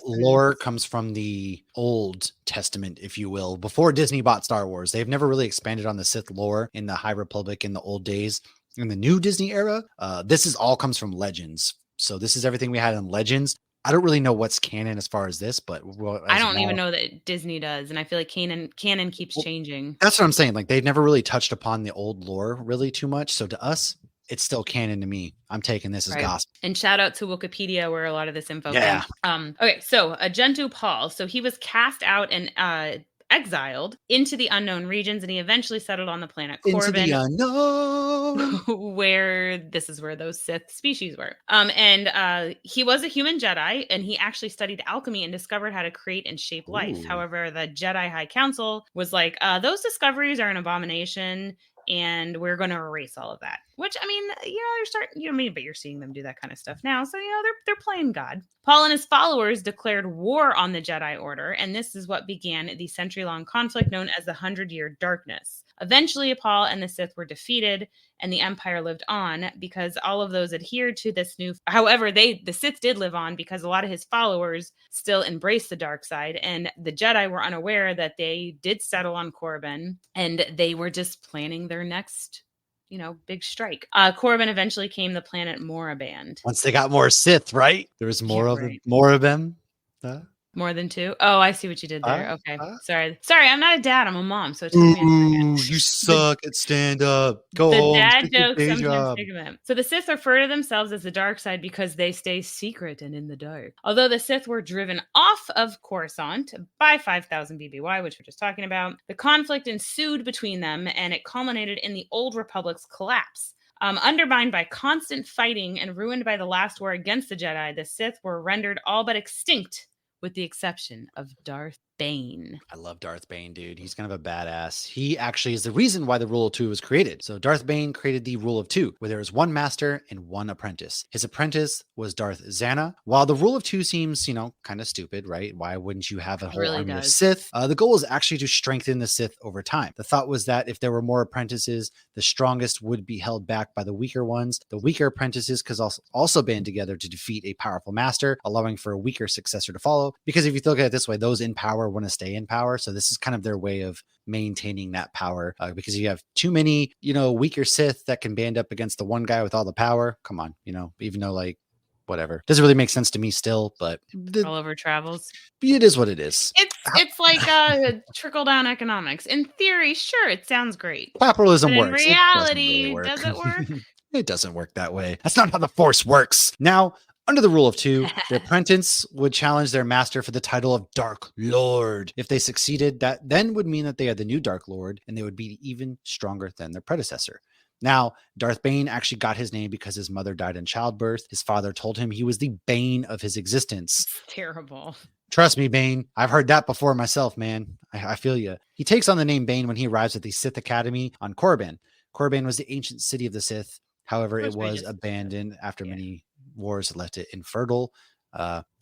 lore comes from the Old Testament, if you will, before Disney bought Star Wars. They've never really expanded on the Sith lore in the High Republic in the old days. In the new Disney era, this is all comes from Legends. So this is everything we had in Legends. I don't really know what's canon as far as this, but I don't even know that Disney does, and I feel like canon keeps changing. That's what I'm saying. Like, they've never really touched upon the old lore really too much. So to us, it's still canon to me. I'm taking this as gospel. And shout out to Wikipedia where a lot of this info comes. Okay, so Agentu Paul. So he was cast out and exiled into the unknown regions, and he eventually settled on the planet Corbin. Into the unknown. where those Sith species were. And he was a human Jedi, and he actually studied alchemy and discovered how to create and shape life. However, the Jedi High Council was like, those discoveries are an abomination, and we're going to erase all of that. Which, I mean, but you're seeing them do that kind of stuff now. So, they're playing God. Paul and his followers declared war on the Jedi Order, and this is what began the century-long conflict known as the 100-Year Darkness. Eventually, Paul and the Sith were defeated, and the Empire lived on because all of those adhered to this new... However, the Sith did live on because a lot of his followers still embraced the dark side, and the Jedi were unaware that they did settle on Corbin, and they were just planning their next... big strike. Corbin eventually came the planet Moraband. Once they got more Sith, right? There was more of them. More than two? Oh, I see what you did there. Okay. Sorry, I'm not a dad. I'm a mom. So it took me a second. You suck at stand-up. Go home. The dad jokes sometimes take them. So the Sith refer to themselves as the dark side because they stay secret and in the dark. Although the Sith were driven off of Coruscant by 5000 BBY, which we're just talking about, the conflict ensued between them, and it culminated in the Old Republic's collapse. Undermined by constant fighting and ruined by the last war against the Jedi, the Sith were rendered all but extinct, with the exception of Darth Bane. I love Darth Bane, dude. He's kind of a badass. He actually is the reason why the Rule of Two was created. So Darth Bane created the Rule of Two, where there is one master and one apprentice. His apprentice was Darth Zana. While the Rule of Two seems, kind of stupid, right? Why wouldn't you have a whole army of Sith? The goal is actually to strengthen the Sith over time. The thought was that if there were more apprentices, the strongest would be held back by the weaker ones. The weaker apprentices could also band together to defeat a powerful master, allowing for a weaker successor to follow. Because if you look at it this way, those in power want to stay in power. So this is kind of their way of maintaining that power, because you have too many, weaker Sith that can band up against the one guy with all the power. Come on, even though whatever doesn't really make sense to me still, but all over travels. It is what it is. It's like trickle down economics. In theory, sure, it sounds great. Capitalism works. In reality, does it work? It doesn't work that way. That's not how the Force works. Now, under the Rule of Two, the apprentice would challenge their master for the title of Dark Lord. If they succeeded, that then would mean that they had the new Dark Lord, and they would be even stronger than their predecessor. Now, Darth Bane actually got his name because his mother died in childbirth. His father told him he was the bane of his existence. Terrible. Trust me, Bane. I've heard that before myself, man. I feel you. He takes on the name Bane when he arrives at the Sith Academy on Korriban. Korriban was the ancient city of the Sith. However, it was abandoned after many wars left it infertile.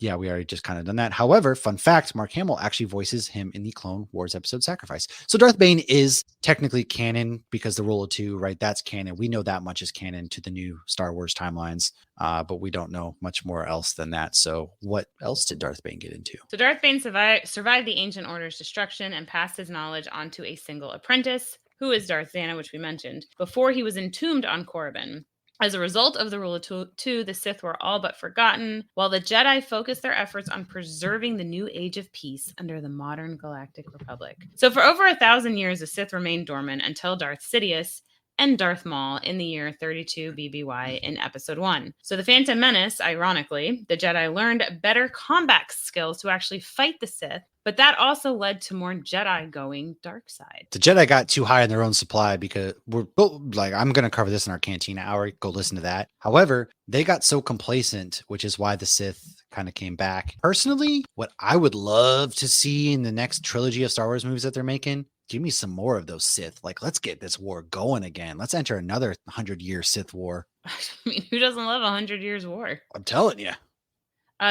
We already just kind of done that. However, fun fact, Mark Hamill actually voices him in the Clone Wars episode Sacrifice. So Darth Bane is technically canon because the Rule of Two, right? That's canon. We know that much is canon to the new Star Wars timelines, but we don't know much more else than that. So what else did Darth Bane get into? So Darth Bane survived the Ancient Order's destruction and passed his knowledge on to a single apprentice, who is Darth Zana, which we mentioned, before he was entombed on Korriban. As a result of the Rule of Two, the Sith were all but forgotten, while the Jedi focused their efforts on preserving the new age of peace under the modern Galactic Republic. So for over 1,000 years, the Sith remained dormant until Darth Sidious and Darth Maul in the year 32 BBY in Episode 1. So the Phantom Menace, ironically, the Jedi learned better combat skills to actually fight the Sith, but that also led to more Jedi going dark side. The Jedi got too high in their own supply because we're both like, I'm going to cover this in our Cantina hour. Go listen to that. However, they got so complacent, which is why the Sith kind of came back. Personally, what I would love to see in the next trilogy of Star Wars movies that they're making, give me some more of those Sith. Like, let's get this war going again. Let's enter another 100-year Sith war. I mean, who doesn't love 100 years war? I'm telling you.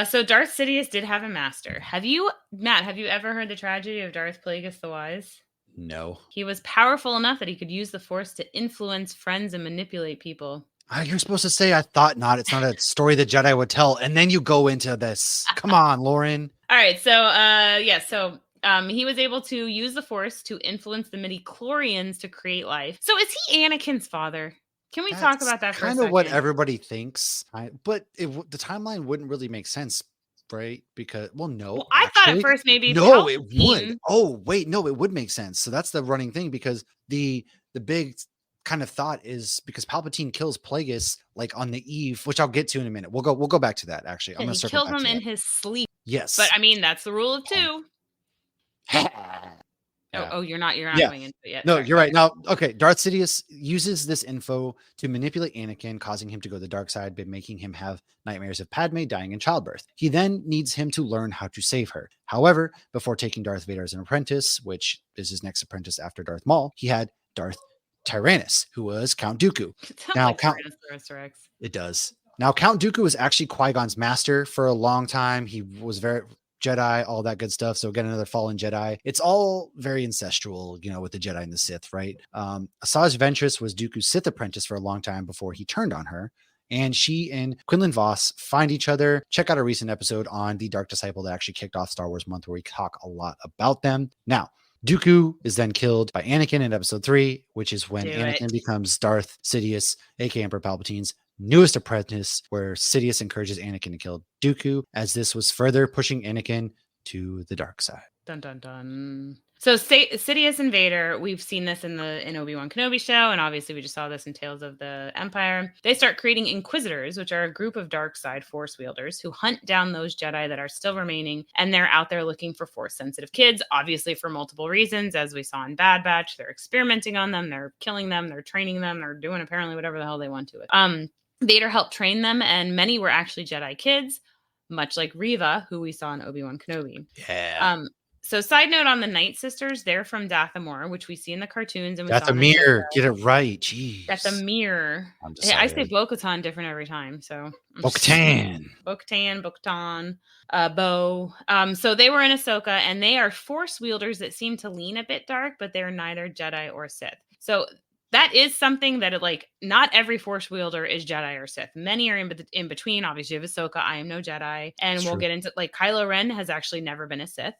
So Darth Sidious did have a master. Matt, have you ever heard the tragedy of Darth Plagueis the Wise? No. He was powerful enough that he could use the Force to influence friends and manipulate people. You're supposed to say, I thought not. It's not a story the Jedi would tell. And then you go into this. Come on, Lauren. All right. So, he was able to use the Force to influence the midi-chlorians to create life. So is he Anakin's father? Can we talk about that for a second? Kind of what everybody thinks, but the timeline wouldn't really make sense, right? Because, no. Well, I thought at first maybe no, it would. Oh, wait, no, it would make sense. So that's the running thing, because the big kind of thought is because Palpatine kills Plagueis like on the eve, which I'll get to in a minute. We'll go back to that. Actually, I'm going to circle back to that. He killed him in his sleep. Yes, but I mean that's the rule of two. Yeah. Oh, you're not going into it yet. No, you're right. Now, okay, Darth Sidious uses this info to manipulate Anakin, causing him to go the dark side by making him have nightmares of Padme dying in childbirth. He then needs him to learn how to save her. However, before taking Darth Vader as an apprentice, which is his next apprentice after Darth Maul, he had Darth Tyrannus, who was Count Dooku. Now, it does. Now, Count Dooku was actually Qui-Gon's master for a long time. He was very Jedi, all that good stuff. So again, another fallen Jedi. It's all very ancestral, with the Jedi and the Sith, right? Asajj Ventress was Dooku's Sith apprentice for a long time before he turned on her. And she and Quinlan Vos find each other. Check out a recent episode on The Dark Disciple that actually kicked off Star Wars Month, where we talk a lot about them. Now, Dooku is then killed by Anakin in episode 3, which is when Anakin becomes Darth Sidious, aka Emperor Palpatine's newest apprentice, where Sidious encourages Anakin to kill Dooku, as this was further pushing Anakin to the dark side. Dun dun dun. So Sidious and Vader, we've seen this in Obi-Wan Kenobi show, and obviously we just saw this in Tales of the Empire. They start creating Inquisitors, which are a group of dark side Force wielders who hunt down those Jedi that are still remaining, and they're out there looking for Force-sensitive kids, obviously for multiple reasons, as we saw in Bad Batch. They're experimenting on them, they're killing them, they're training them, they're doing apparently whatever the hell they want to it. Vader helped train them, and many were actually Jedi kids, much like Reva, who we saw in Obi-Wan Kenobi. Yeah. So side note on the Night Sisters, they're from Dathomir, which we see in the cartoons. And Dathomir, get it right. Jeez. Dathomir. I say Bo-Katan different every time. So Bo-Katan. Bo. So they were in Ahsoka, and they are Force wielders that seem to lean a bit dark, but they're neither Jedi or Sith. So that is something that not every Force wielder is Jedi or Sith. Many are in between. Obviously, you have Ahsoka. I am no Jedi. And we'll get into Kylo Ren has actually never been a Sith.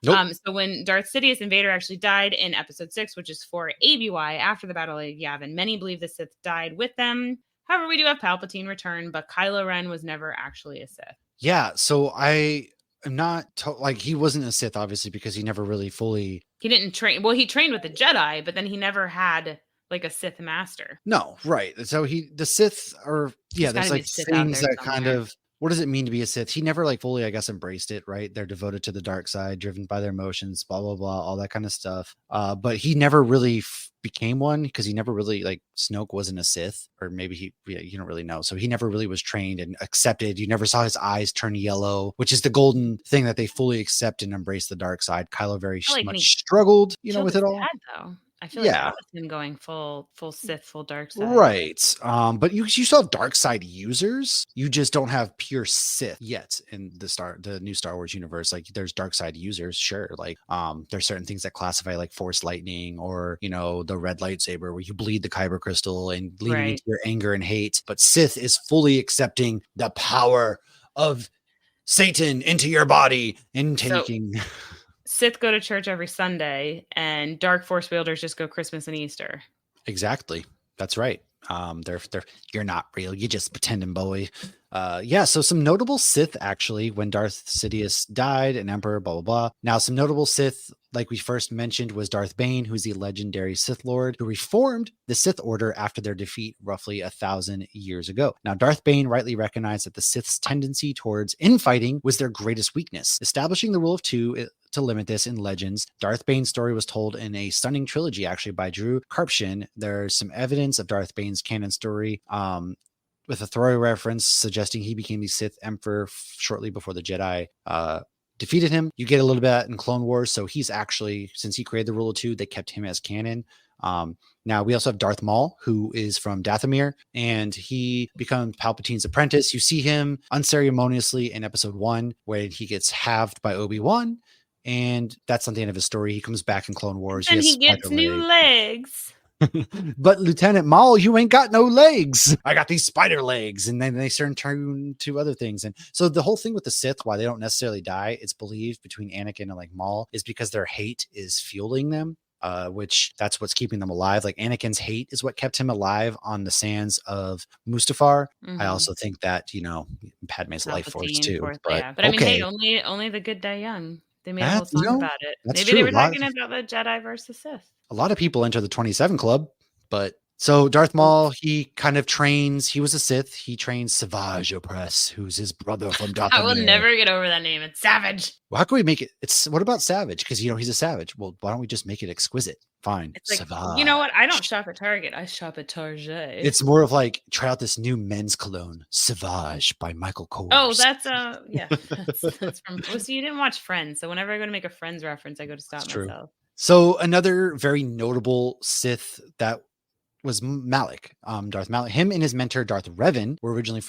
Nope. So when Darth Sidious and Vader actually died in episode 6, which is for ABY after the Battle of Yavin, many believe the Sith died with them. However, we do have Palpatine return, but Kylo Ren was never actually a Sith. Yeah, so I am not he wasn't a Sith, obviously, because he never really fully. He didn't train. Well, he trained with the Jedi, but then he never had a Sith master. No, right. So the Sith are there's things that kind of. What does it mean to be a Sith? He never fully, I guess, embraced it, right? They're devoted to the dark side, driven by their emotions, blah, blah, blah, all that kind of stuff. But he never really became one, because he never really, Snoke wasn't a Sith, or maybe you don't really know. So he never really was trained and accepted. You never saw his eyes turn yellow, which is the golden thing that they fully accept and embrace the dark side. Kylo very much struggled, with it all. Though. I feel like that was him going full Sith, full dark side. Right. But you still have dark side users. You just don't have pure Sith yet in the new Star Wars universe. There's dark side users, sure. There's certain things that classify Force lightning, or the red lightsaber where you bleed the kyber crystal and leading into your anger and hate. But Sith is fully accepting the power of Satan into your body and taking. Sith go to church every Sunday, and dark Force wielders just go Christmas and Easter. Exactly. That's right. They're you're not real. You just pretending, boy. Yeah. So some notable Sith actually, when Darth Sidious died, an emperor, blah blah blah. Now some notable Sith, like we first mentioned, was Darth Bane, who's the legendary Sith Lord who reformed the Sith Order after their defeat roughly 1,000 years ago. Now Darth Bane rightly recognized that the Sith's tendency towards infighting was their greatest weakness, establishing the rule of two to limit this in Legends. Darth Bane's story was told in a stunning trilogy, actually, by Drew Karpshin. There's some evidence of Darth Bane's canon story, with a throwaway reference suggesting he became the Sith Emperor shortly before the Jedi defeated him. You get a little bit in Clone Wars, so he's actually, since he created the rule of two, they kept him as canon. Now we also have Darth Maul, who is from Dathomir, and he becomes Palpatine's apprentice. You see him unceremoniously in episode 1, where he gets halved by Obi-Wan. And that's not the end of his story. He comes back in Clone Wars. And he gets new legs. But Lieutenant Maul, you ain't got no legs. I got these spider legs. And then they start turning to other things. And so the whole thing with the Sith, why they don't necessarily die, it's believed between Anakin and like Maul, is because their hate is fueling them. Which that's what's keeping them alive. Like Anakin's hate is what kept him alive on the sands of Mustafar. I also think that, Padme's life force too. But I mean, hey, only the good die young. They made a whole song about it. Maybe they were talking about the Jedi versus Sith. A lot of people enter the 27 Club, but so Darth Maul, he kind of trains. He was a Sith. He trains Savage Opress, who's his brother from Dathomir. I will never get over that name. It's Savage. Well, how can we make it? What about Savage? Because he's a savage. Well, why don't we just make it exquisite? Fine. It's like, Savage. You know what? I don't shop at Target. I shop at Target. It's more of like, try out this new men's cologne, Savage by Michael Kors. Oh, that's yeah. That's from. Well, so you didn't watch Friends, so whenever I go to make a Friends reference, I go to stop myself. So another very notable Sith that was Malik, Darth Malik. Him and his mentor Darth Revan were originally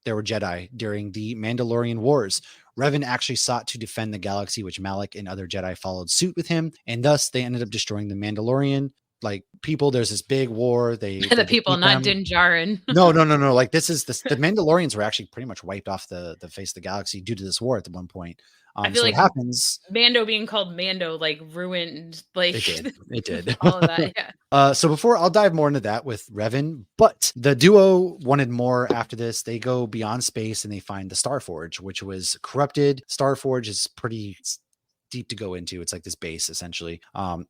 they were Jedi during the Mandalorian Wars. Revan actually sought to defend the galaxy, which Malik and other Jedi followed suit with him, and thus they ended up destroying the Mandalorian people. There's this big war. The people, not Din Djarin. No. Like the Mandalorians were actually pretty much wiped off the face of the galaxy due to this war at one point. I feel like happens. Mando being called Mando ruined it did all of that. Yeah. So before I'll dive more into that with Revan, but the duo wanted more after this. They go beyond space and they find the Starforge, which was corrupted. Starforge is pretty deep to go into. It's like this base essentially.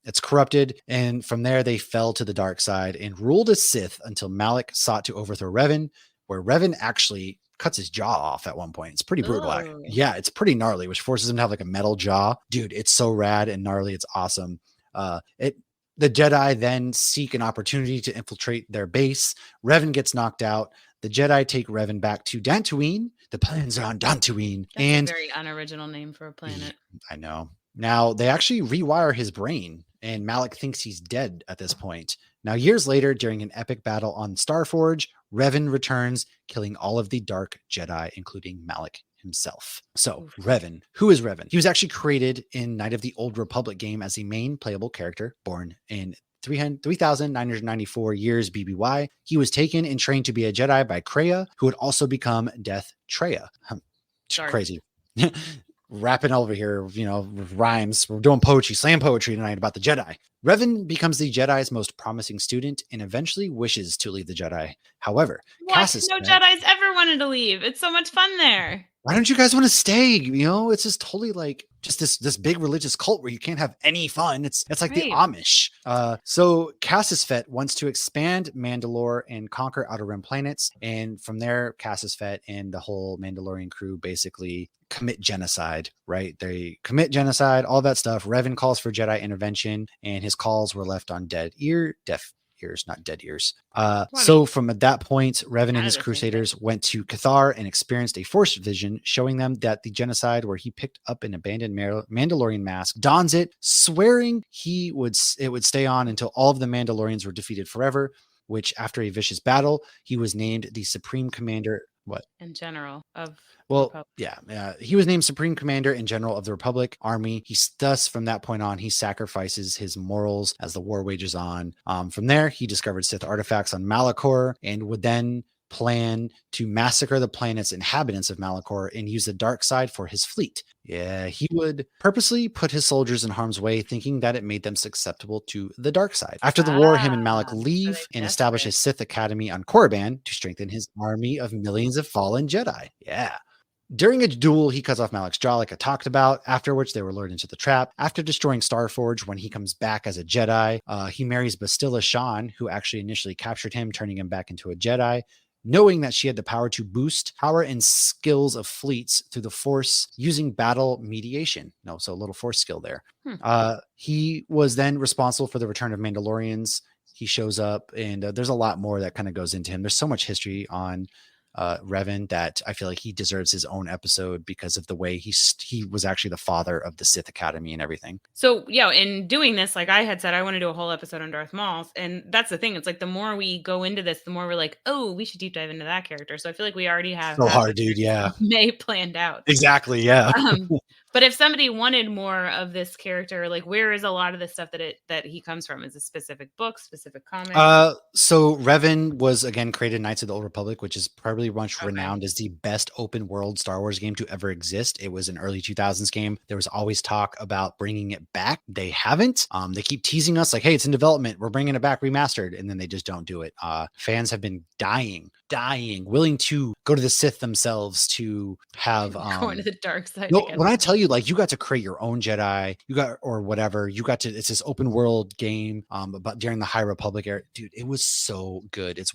It's corrupted, and from there they fell to the dark side and ruled as Sith until Malik sought to overthrow Revan, where Revan actually cuts his jaw off at one point. It's pretty brutal. Yeah, it's pretty gnarly, which forces him to have like a metal jaw. Dude, it's so rad and gnarly. It's awesome. The Jedi then seek an opportunity to infiltrate their base. Revan gets knocked out. The Jedi take Revan back to Dantooine. The plans are on Dantooine. That's a very unoriginal name for a planet. I know. Now, they actually rewire his brain, and Malik thinks he's dead at this point. Now, years later, during an epic battle on Starforge, Revan returns, killing all of the Dark Jedi, including Malik himself. So, Revan. Who is Revan? He was actually created in Night of the Old Republic game as the main playable character, born in 3,994 years BBY. He was taken and trained to be a Jedi by Kreia, who would also become Death Treya. Crazy. Rapping over here, with rhymes. We're doing poetry, slam poetry tonight about the Jedi. Revan becomes the Jedi's most promising student and eventually wishes to leave the Jedi. However, Jedis ever wanted to leave. It's so much fun there. Why don't you guys want to stay? It's just totally like just this big religious cult where you can't have any fun. It's like the Amish. So Cassius Fett wants to expand Mandalore and conquer Outer Rim planets. And from there, Cassius Fett and the whole Mandalorian crew basically commit genocide, right? They commit genocide, all that stuff. Revan calls for Jedi intervention, and his calls were left on deaf ears, not dead ears. So from at that point, Revan and his crusaders went to Cathar and experienced a force vision showing them that the genocide, where he picked up an abandoned Mandalorian mask, dons it, swearing it would stay on until all of the Mandalorians were defeated forever, which after a vicious battle, he was named the Supreme Commander. In general of he was named Supreme Commander in General of the Republic Army. Thus from that point on, he sacrifices his morals as the war wages on. From there, he discovered Sith artifacts on Malachor and would then plan to massacre the planet's inhabitants of Malachor and use the dark side for his fleet. Yeah, he would purposely put his soldiers in harm's way, thinking that it made them susceptible to the dark side. After the war, him and Malak So leave and establish a Sith academy on Korriban to strengthen his army of millions of fallen Jedi. Yeah. During a duel, he cuts off Malak's jaw, like I talked about, after which they were lured into the trap. After destroying Starforge, when he comes back as a Jedi, he marries Bastilla Shan, who actually initially captured him, turning him back into a Jedi, knowing that she had the power to boost power and skills of fleets through the Force using battle mediation. No, so a little Force skill there. He was then responsible for the return of Mandalorians. He shows up, and there's a lot more that kind of goes into him. There's so much history on Revan that I feel like he deserves his own episode because of the way he was actually the father of the Sith Academy and everything. So yeah, in doing this, like I had said, I want to do a whole episode on Darth Maul, and that's the thing. It's like the more we go into this, the more we're like, oh, we should deep dive into that character. So I feel like we already have so hard, dude. Yeah, May planned out exactly. Yeah. But if somebody wanted more of this character, like where is a lot of the stuff that he comes from? Is a specific book, specific comic? So Revan was again created Knights of the Old Republic, which is probably much renowned as the best open world Star Wars game to ever exist. It was an early 2000s game. There was always talk about bringing it back. They haven't. They keep teasing us like, hey, it's in development. We're bringing it back remastered. And then they just don't do it. Fans have been dying, willing to go to the Sith themselves to have going to the dark side. No, when I tell you, like, you got to create your own Jedi, or whatever, it's this open world game about during the High Republic era. Dude, it was so good. It's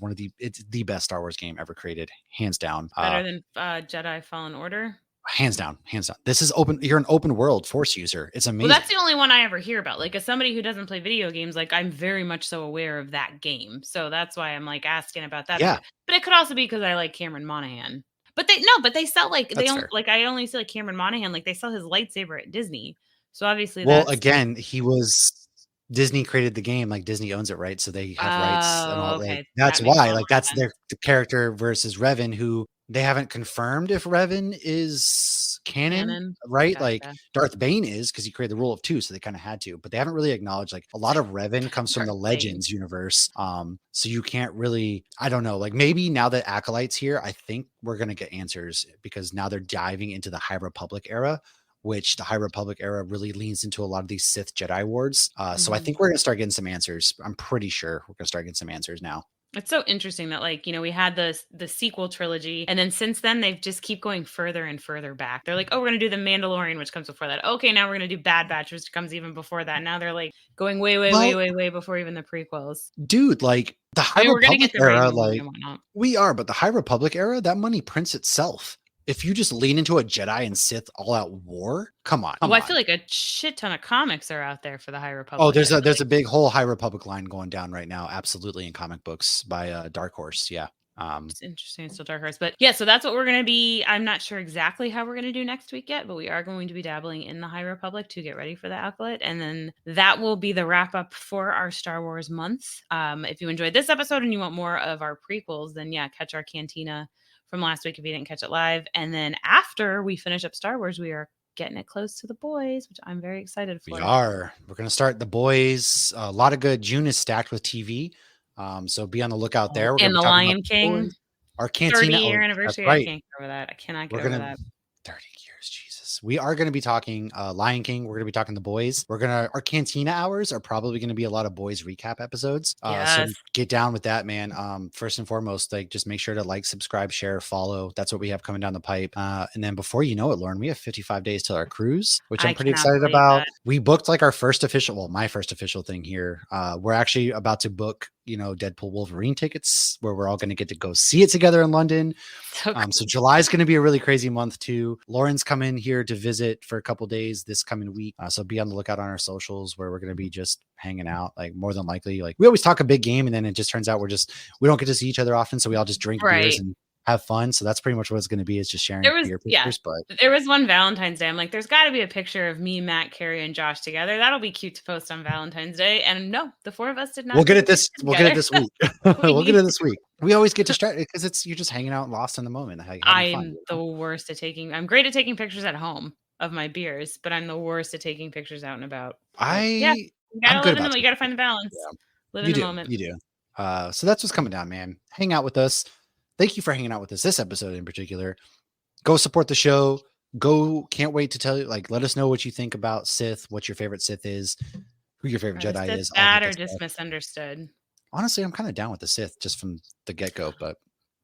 the best Star Wars game ever created, hands down. Better than Jedi Fallen Order? Hands down. This is open. You're an open world Force user. It's amazing. Well, that's the only one I ever hear about. Like, as somebody who doesn't play video games, like I'm very much so aware of that game. So that's why I'm like asking about that. Yeah. But it could also be because I like Cameron Monaghan. But they sell like That's they don't fair. like I only see like Cameron Monaghan, like they sell his lightsaber at Disney. So obviously again, Disney created the game, like Disney owns it, right? So they have rights and all. Okay. Like, that's why, like, that's the character versus Revan, who they haven't confirmed if Revan is canon. Right? Gotcha. Like Darth Bane is, because he created the rule of two, so they kind of had to, but they haven't really acknowledged like a lot of Revan comes from the Legends universe. So you can't really, I don't know, like maybe now that Acolyte's here, I think we're gonna get answers because now they're diving into the High Republic era, which the High Republic era really leans into a lot of these Sith Jedi wars. So I think we're going to start getting some answers. I'm pretty sure we're going to start getting some answers now. It's so interesting that, like, you know, we had the sequel trilogy, and then since then they've just keep going further and further back. They're like, oh, we're going to do the Mandalorian, which comes before that. Okay, now we're going to do Bad Batch, which comes even before that. Now they're like going way before even the prequels. Dude, like the High Republic era, like but the High Republic era, that money prints itself. If you just lean into a Jedi and Sith all-out war, come on. I feel like a shit ton of comics are out there for the High Republic. Oh, there's a big whole High Republic line going down right now, absolutely, in comic books by Dark Horse. Yeah. It's interesting. It's still Dark Horse, but yeah. So that's what we're going to be. I'm not sure exactly how we're going to do next week yet, but we are going to be dabbling in the High Republic to get ready for the Acolyte, and then that will be the wrap up for our Star Wars month. If you enjoyed this episode and you want more of our prequels, then yeah, catch our Cantina from last week if you didn't catch it live. And then after we finish up Star Wars, we are getting it close to The Boys, which I'm very excited for. We're going to start The Boys. A lot of good. June is stacked with TV. So be on the lookout there. And The Lion King. Our Cantina 30-year anniversary. Right. I can't get over that. I cannot get over that. 30 years, Jesus. We are going to be talking Lion King. We're going to be talking The Boys. Our Cantina hours are probably going to be a lot of Boys recap episodes. So get down with that, man. First and foremost, like just make sure to like, subscribe, share, follow. That's what we have coming down the pipe. And then before you know it, Lauren, we have 55 days till our cruise, which I'm pretty excited about. We booked like our first official, my first official thing here. We're actually about to book, Deadpool Wolverine tickets where we're all going to get to go see it together in London. So July is going to be a really crazy month too. Lauren's coming here to visit for a couple days this coming week. So be on the lookout on our socials where we're going to be just hanging out. Like more than likely, like we always talk a big game and then it just turns out we don't get to see each other often. So we all just drink beers and have fun. So that's pretty much what it's going to be, is just sharing beer pictures. But there was one Valentine's Day. I'm like, there's got to be a picture of me, Matt, Carrie, and Josh together. That'll be cute to post on Valentine's Day. And no, the four of us did not. We'll get it this week. We'll get it this week. We always get distracted because you're just hanging out and lost in the moment. I'm the worst at I'm great at taking pictures at home of my beers, but I'm the worst at taking pictures out and about. You gotta live in the, you gotta find the balance. Live in the moment. You do. So that's what's coming down, man. Hang out with us. thank you for hanging out with us this episode in particular. Go support the show. Can't wait to tell you, like, let us know what you think about Sith, what your favorite Sith is, who your favorite Jedi is. Bad or just misunderstood? Honestly, I'm kind of down with the Sith just from the get-go, but.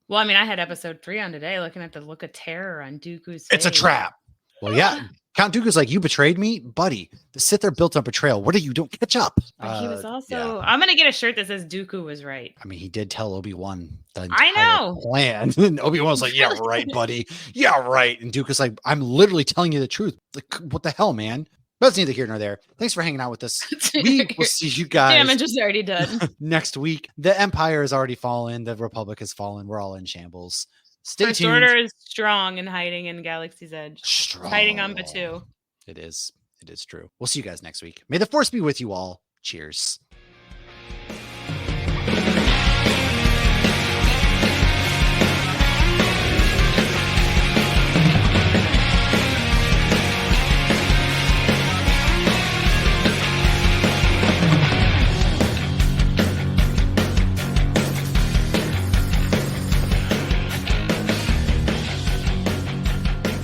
Well, I mean, I had episode 3 on today, looking at the look of terror on Dooku's face. It's a trap. Well, yeah. Count Dooku's like, you betrayed me? Buddy, the Sith are built on betrayal. What are you? Don't catch up. He was also... I'm going to get a shirt that says Dooku was right. I mean, he did tell Obi-Wan the entire plan. And Obi-Wan's like, yeah, right, buddy. Yeah, right. And Dooku's like, I'm literally telling you the truth. Like, what the hell, man? But it's neither here nor there. Thanks for hanging out with us. We will see you guys. Damage is already done. Next week. The Empire has already fallen. The Republic has fallen. We're all in shambles. Stay First tuned. Order is strong and hiding in Galaxy's Edge. Strong. Hiding on Batuu. It is. It is true. We'll see you guys next week. May the Force be with you all. Cheers.